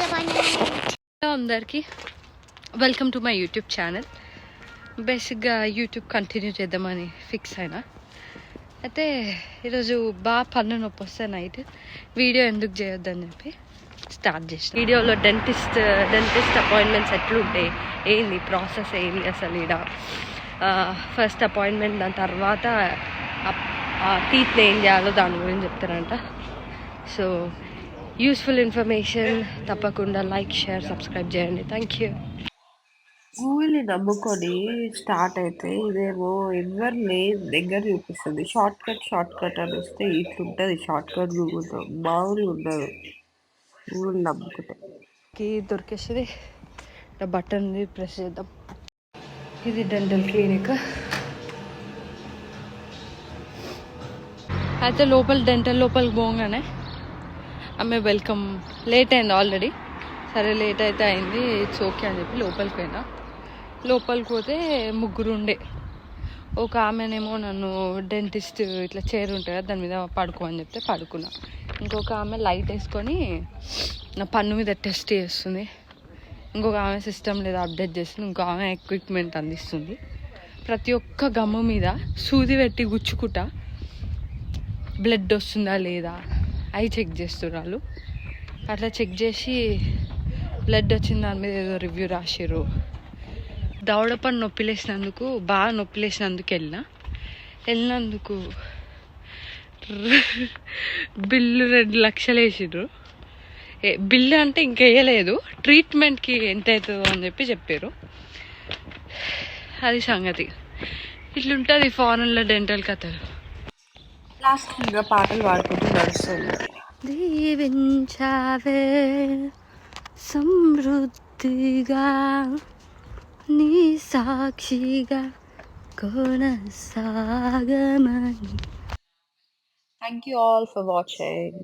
Hello అందరికీ, welcome to my YouTube channel. బేసిక్గా YouTube continue చేద్దామని ఫిక్స్ అయినా. అయితే ఈరోజు బాగా పన్ను నొప్పి వస్తే నైట్ వీడియో ఎందుకు చేయొద్దని చెప్పి స్టార్ట్ చేసిన. వీడియోలో డెంటిస్ట్ అపాయింట్మెంట్స్ ఎట్లుంటాయి, ఏంది ప్రాసెస్, ఏంది అసలు ఈడ ఫస్ట్ అపాయింట్మెంట్, దాని తర్వాత టీత్ని ఏం చేయాలో దాని గురించి చెప్తారంట. సో యూస్ఫుల్ ఇన్ఫర్మేషన్, తప్పకుండా లైక్, షేర్, సబ్స్క్రైబ్ చేయండి. Thank you. గూగుల్ని నమ్ముకొని స్టార్ట్ అయితే ఇదేమో ఎవరిని దగ్గర చూపిస్తుంది. షార్ట్ కట్ అని వస్తే ఇట్లుంటుంది. షార్ట్ కట్ గూగుల్తో మామూలుగా ఉండదు. గూగుల్ నమ్ముకుంటే దొరికేస్తుంది. బటన్ ప్రెస్ చేద్దాం. ఇది డెంటల్ క్లినిక్. అయితే డెంటల్ లోపలికి పోగానే ఆమె వెల్కమ్, లేట్ అయింది ఆల్రెడీ. సరే లేట్ అయితే అయింది, ఇట్స్ ఓకే అని చెప్పి లోపలికి పోయినా. లోపలికి పోతే ముగ్గురు ఉండే. ఒక ఆమెనేమో నన్ను డెంటిస్ట్ ఇట్లా చైర్ ఉంటుంది కదా దాని మీద పడుకోమని చెప్తే పడుకున్నా. ఇంకొక ఆమె లైట్ వేసుకొని నా పన్ను మీద టెస్ట్ చేస్తుంది. ఇంకొక ఆమె సిస్టమ్ లేదా అప్డేట్ చేస్తుంది. ఇంకో ఆమె ఎక్విప్మెంట్ అందిస్తుంది. ప్రతి ఒక్క గమ్ము మీద సూది పెట్టి గుచ్చుకుంటా బ్లడ్ వస్తుందా లేదా అవి చెక్ చేస్తున్నారు. అట్లా చెక్ చేసి బ్లడ్ వచ్చిన దాని మీద ఏదో రివ్యూ రాసిర్రు. దవడ పన్ను నొప్పిలేసినందుకు, బాగా నొప్పిలేసినందుకు వెళ్ళినందుకు బిల్లు 2 లక్షలు వేసిర్రు. బిల్లు అంటే ఇంకా వేయలేదు, ట్రీట్మెంట్కి ఎంత అవుతుందో అని చెప్పారు. అది సంగతి. ఇట్లుంటుంది ఫారెన్లో డెంటల్ కథలు. లాస్ట్ ఇంకా పాటలు పాడుకుంటూ నడుస్తుంది. దీవించావే సమృద్ధిగా, నీ సాక్షిగా కొనసాగమని. Thank you all for watching.